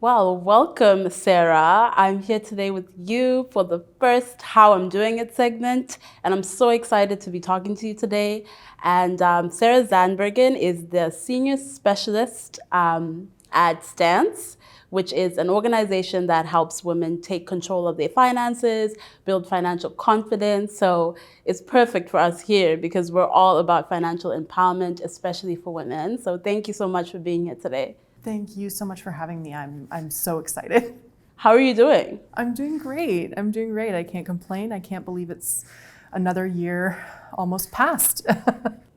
Well, welcome, Sarah. I'm here today with you for the first How I'm Doing It segment, and I'm so excited to be talking to you today. And Sarah Zandbergen is the Senior Specialist at Stance, which is an organization that helps women take control of their finances, build financial confidence. So it's perfect for us here because we're all about financial empowerment, especially for women. So thank you so much for being here today. Thank you so much for having me. I'm so excited. How are you doing? I'm doing great. I can't complain. I can't believe it's another year almost past.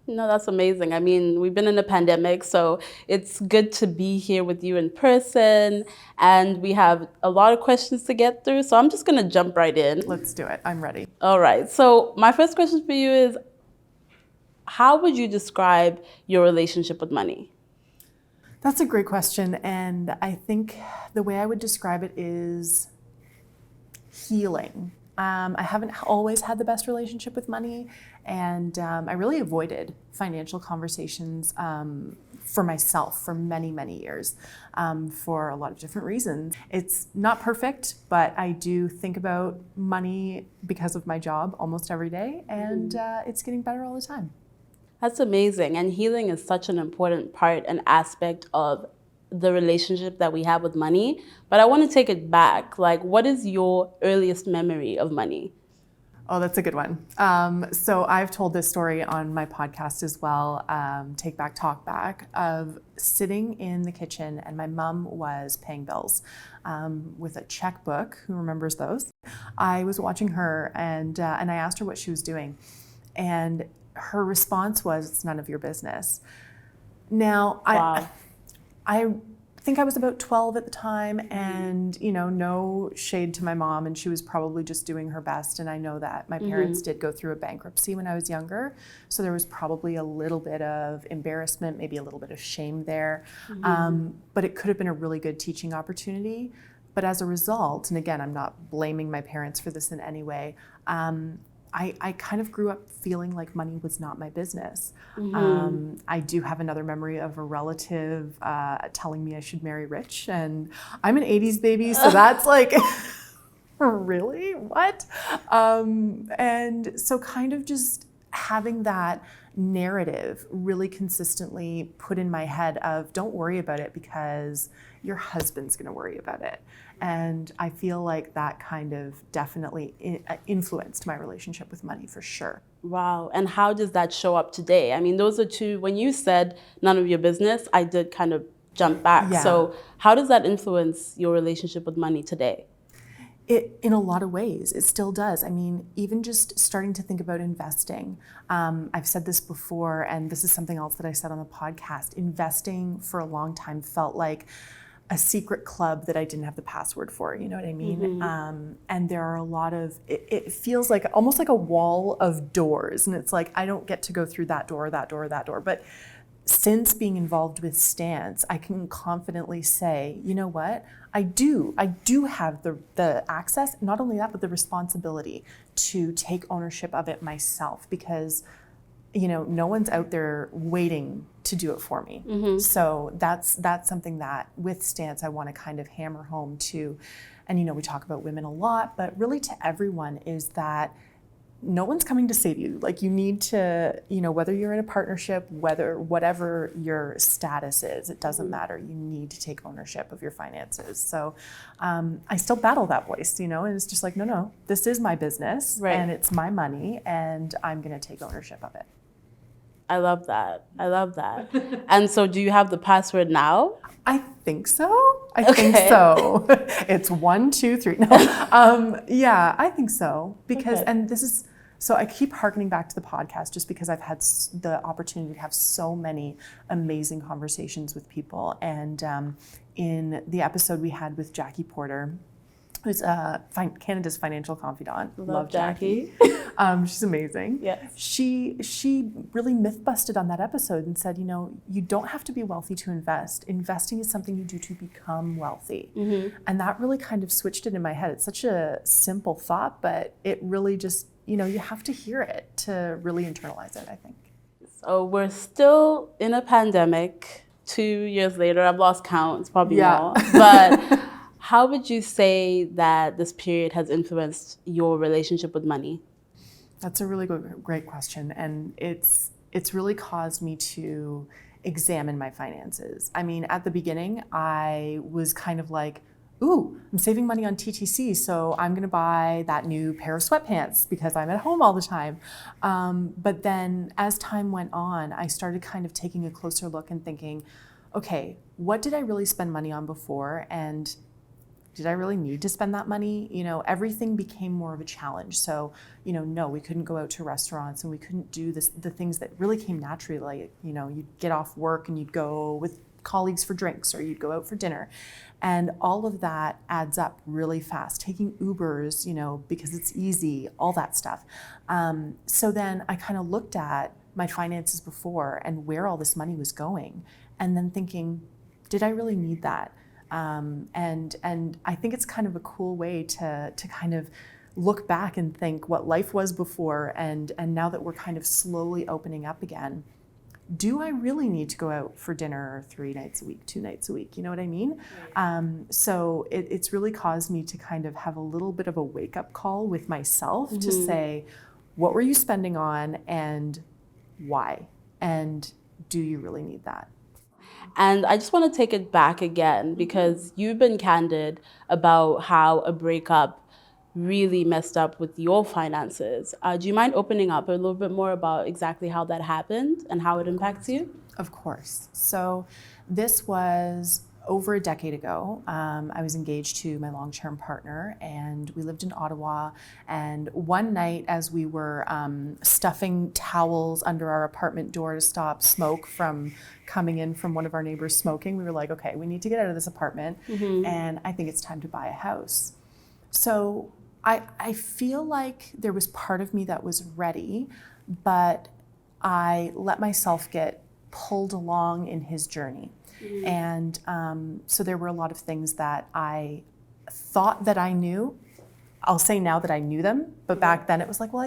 No, that's amazing. I mean, we've been in a pandemic, so it's good to be here with you in person. And we have a lot of questions to get through, so I'm just going to jump right in. Let's do it. I'm ready. All right. So my first question for you is, how would you describe your relationship with money? That's a great question. And I think the way I would describe it is healing. I haven't always had the best relationship with money, and I really avoided financial conversations for myself for many, many years for a lot of different reasons. It's not perfect, but I do think about money because of my job almost every day, and it's getting better all the time. That's amazing. And healing is such an important part and aspect of the relationship that we have with money. But I want to take it back. Like, what is your earliest memory of money? Oh, that's a good one. So I've told this story on my podcast as well, Take Back, Talk Back, of sitting in the kitchen and my mom was paying bills with a checkbook. Who remembers those? I was watching her and I asked her what she was doing. And her response was, "It's none of your business." Now, Wow. I think I was about 12 at the time, and no shade to my mom, and she was probably just doing her best. And I know that my parents did go through a bankruptcy when I was younger, so there was probably a little bit of embarrassment, maybe a little bit of shame there. But it could have been a really good teaching opportunity. But as a result, and again, I'm not blaming my parents for this in any way, I kind of grew up feeling like money was not my business. I do have another memory of a relative telling me I should marry rich, and I'm an 80s baby, so that's like, really? What? And so kind of just having that narrative really consistently put in my head of, don't worry about it because your husband's going to worry about it. And I feel like that kind of definitely influenced my relationship with money for sure. Wow. And how does that show up today? I mean, those are two, when you said none of your business, I did kind of jump back. Yeah. So how does that influence your relationship with money today? In a lot of ways, it still does. I mean, even just starting to think about investing. I've said this before, and this is something else that I said on the podcast. Investing for a long time felt like a secret club that I didn't have the password for, you know what I mean? And there are a lot of, it feels like almost like a wall of doors. And it's like, I don't get to go through that door, that door, that door. But since being involved with Stance, I can confidently say, you know what? I do have the access, not only that, but the responsibility to take ownership of it myself, because no one's out there waiting to do it for me. So that's something that with Stance I want to kind of hammer home to. And we talk about women a lot, but really to everyone, is that no one's coming to save you. Like, you need to, whether you're in a partnership, whatever your status is, it doesn't matter. You need to take ownership of your finances. So I still battle that voice, and it's just like, no, this is my business, Right. And it's my money, and I'm going to take ownership of it. I love that. And so do you have the password now? I think so. I think so. It's 1, 2, 3. No. Yeah, I think so. Because, and this is, so I keep hearkening back to the podcast just because I've had the opportunity to have so many amazing conversations with people. And in the episode we had with Jackie Porter, who's Canada's financial confidant. Love Jackie. She's amazing. Yes. She really myth busted on that episode and said, you don't have to be wealthy to invest. Investing is something you do to become wealthy. And that really kind of switched it in my head. It's such a simple thought, but it really just, you have to hear it to really internalize it, I think. So we're still in a pandemic. 2 years later. I've lost count. It's probably Yeah. more. But how would you say that this period has influenced your relationship with money? That's a really great question. And it's really caused me to examine my finances. I mean, at the beginning, I was kind of like, ooh, I'm saving money on TTC, so I'm gonna buy that new pair of sweatpants because I'm at home all the time. But then as time went on, I started kind of taking a closer look and thinking, okay, what did I really spend money on before? And did I really need to spend that money? You know, everything became more of a challenge. So, you know, no, we couldn't go out to restaurants and we couldn't do the things that really came naturally. Like, you know, you'd get off work and you'd go with colleagues for drinks or you'd go out for dinner. And all of that adds up really fast. Taking Ubers, you know, because it's easy, all that stuff. So then I kind of looked at my finances before and where all this money was going, and then thinking, did I really need that? And I think it's kind of a cool way to kind of look back and think what life was before, and now that we're kind of slowly opening up again, do I really need to go out for dinner 3 nights a week, 2 nights a week? You know what I mean? So it's really caused me to kind of have a little bit of a wake-up call with myself to say, what were you spending on and why? And do you really need that? And I just want to take it back again because you've been candid about how a breakup really messed up with your finances. Do you mind opening up a little bit more about exactly how that happened and how it impacts you? Of course. So this was over a decade ago. I was engaged to my long-term partner and we lived in Ottawa. And one night as we were stuffing towels under our apartment door to stop smoke from coming in from one of our neighbors smoking, we were like, okay, we need to get out of this apartment and I think it's time to buy a house. So I feel like there was part of me that was ready, but I let myself get pulled along in his journey. And so there were a lot of things that I thought that I knew. I'll say now that I knew them, but back then it was like, well,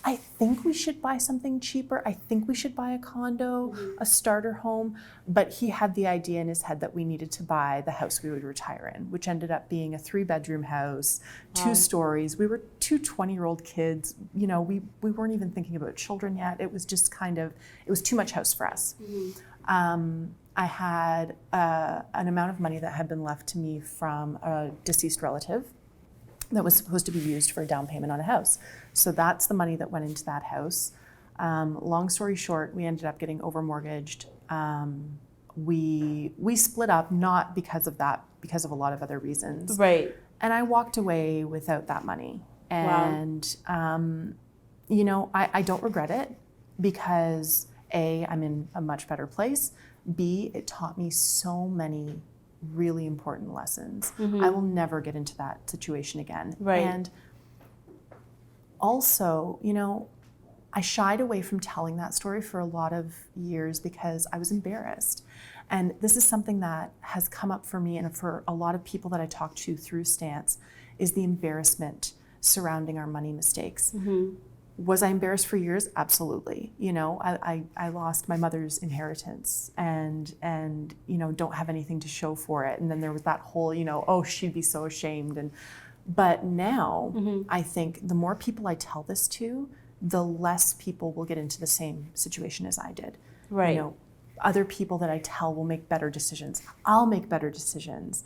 I think we should buy something cheaper. I think we should buy a condo, a starter home. But he had the idea in his head that we needed to buy the house we would retire in, which ended up being a 3-bedroom house, 2 stories. We were 2 20-year-old kids. You know, we weren't even thinking about children yet. It was just kind of, it was too much house for us. I had an amount of money that had been left to me from a deceased relative that was supposed to be used for a down payment on a house. So that's the money that went into that house. Long story short, we ended up getting over-mortgaged. We split up, not because of that, because of a lot of other reasons. Right. And I walked away without that money. And, you know, I don't regret it because A, I'm in a much better place. B, it taught me so many really important lessons. I will never get into that situation again. Right. And also, you know, I shied away from telling that story for a lot of years because I was embarrassed. And this is something that has come up for me and for a lot of people that I talk to through Stance, is the embarrassment surrounding our money mistakes. Was I embarrassed for years? Absolutely. You know, I lost my mother's inheritance and you know, don't have anything to show for it. And then there was that whole, you know, oh, she'd be so ashamed. But now I think the more people I tell this to, the less people will get into the same situation as I did. Right. You know, other people that I tell will make better decisions. I'll make better decisions.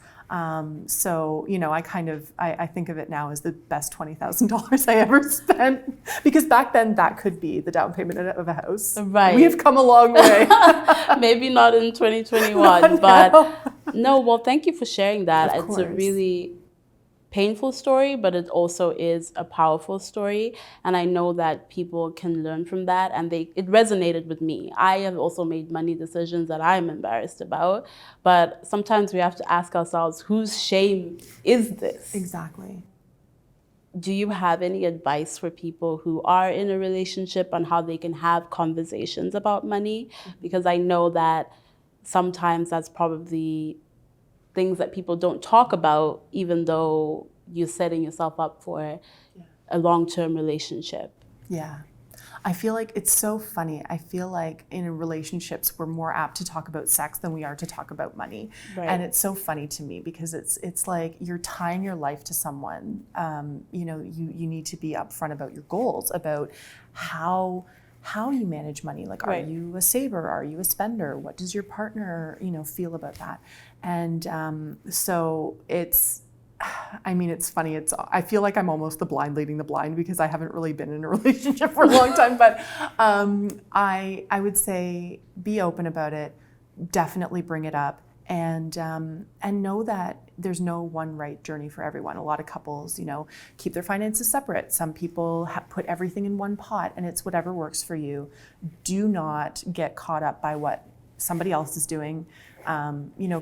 So, you know, I think of it now as the best $20,000 I ever spent, because back then that could be the down payment of a house. Right. We have come a long way. Maybe not in 2021, but no, well, thank you for sharing that. Of It's a course. really painful story, but it also is a powerful story. And I know that people can learn from that, and it resonated with me. I have also made money decisions that I'm embarrassed about, but sometimes we have to ask ourselves, whose shame is this? Exactly. Do you have any advice for people who are in a relationship on how they can have conversations about money? Because I know that sometimes that's probably things that people don't talk about, even though you're setting yourself up for a long-term relationship. Yeah. I feel like it's so funny. I feel like in relationships, we're more apt to talk about sex than we are to talk about money. Right. And it's so funny to me because it's like you're tying your life to someone. You need to be upfront about your goals, about how you manage money. Like, are Right. you a saver? Are you a spender? What does your partner, feel about that? And so it's funny. I feel like I'm almost the blind leading the blind because I haven't really been in a relationship for a long time. But I would say be open about it. Definitely bring it up, and know that there's no one right journey for everyone. A lot of couples, keep their finances separate. Some people put everything in one pot, and it's whatever works for you. Do not get caught up by what somebody else is doing.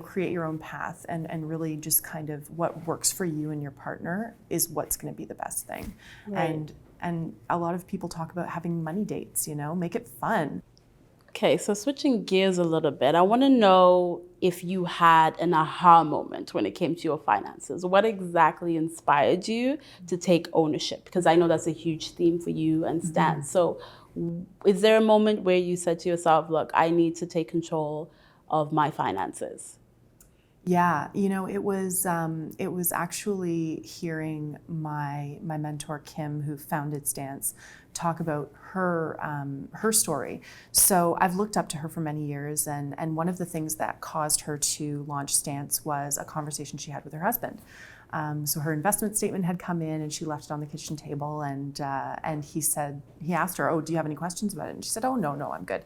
Create your own path and really just kind of what works for you and your partner is what's going to be the best thing. Right. And a lot of people talk about having money dates, make it fun. Okay, so switching gears a little bit, I want to know if you had an aha moment when it came to your finances. What exactly inspired you to take ownership? Because I know that's a huge theme for you and Stan. So is there a moment where you said to yourself, look, I need to take control of my finances? Yeah, it was actually hearing my mentor Kim, who founded Stance, talk about her story. So I've looked up to her for many years, and one of the things that caused her to launch Stance was a conversation she had with her husband. So her investment statement had come in, and she left it on the kitchen table, and he asked her, "Oh, do you have any questions about it?" And she said, "Oh, no, I'm good."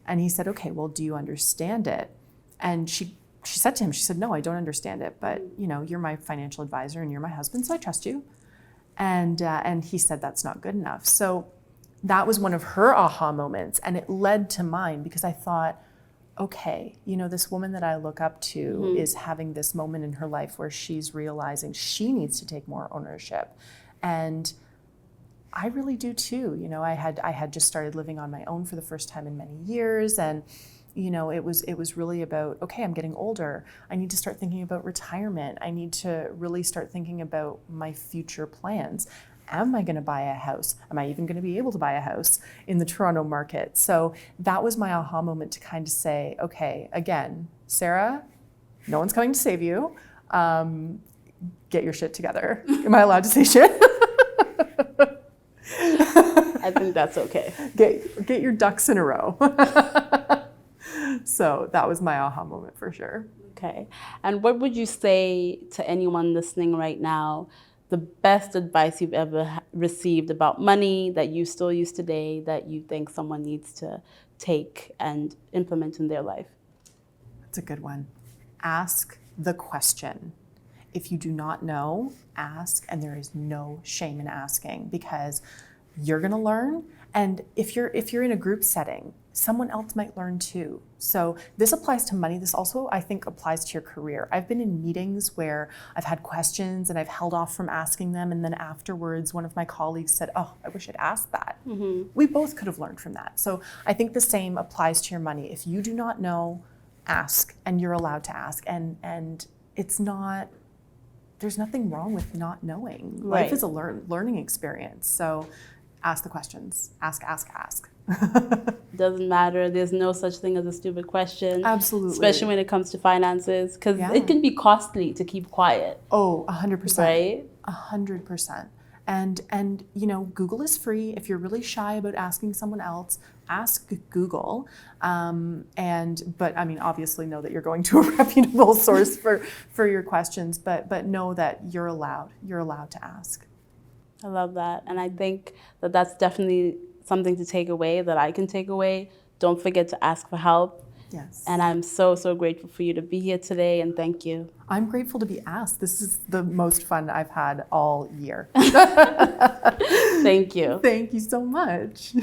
And he said, "Okay, well, do you understand it?" And she said to him, she said, "No, I don't understand it, but you're my financial advisor and you're my husband, so I trust you." And he said, "That's not good enough." So that was one of her aha moments, and it led to mine because I thought, okay, this woman that I look up to is having this moment in her life where she's realizing she needs to take more ownership. And I really do too. I had just started living on my own for the first time in many years, and it was really about, okay, I'm getting older. I need to start thinking about retirement. I need to really start thinking about my future plans. Am I going to buy a house? Am I even going to be able to buy a house in the Toronto market? So that was my aha moment to kind of say, okay, again, Sarah, no one's coming to save you. Get your shit together. Am I allowed to say shit? I think that's okay. Get your ducks in a row. So that was my aha moment for sure. Okay. And what would you say to anyone listening right now, the best advice you've ever received about money that you still use today that you think someone needs to take and implement in their life? That's a good one. Ask the question. If you do not know, ask, and there is no shame in asking because you're going to learn. And if you're in a group setting, someone else might learn too. So this applies to money. This also, I think, applies to your career. I've been in meetings where I've had questions and I've held off from asking them. And then afterwards, one of my colleagues said, "Oh, I wish I'd asked that." We both could have learned from that. So I think the same applies to your money. If you do not know, ask, and you're allowed to ask. And it's not, there's nothing wrong with not knowing. Right. Life is a learning experience. So ask the questions. Ask. Doesn't matter. There's no such thing as a stupid question. Absolutely. Especially when it comes to finances, because Yeah. it can be costly to keep quiet. Oh, 100%. Right? 100%. And Google is free. If you're really shy about asking someone else, ask Google. But I mean, obviously know that you're going to a reputable source for your questions, but know that you're allowed to ask. I love that. And I think that that's definitely something to take away, that I can take away. Don't forget to ask for help. Yes. And I'm so, so grateful for you to be here today, and thank you. I'm grateful to be asked. This is the most fun I've had all year. Thank you. Thank you so much.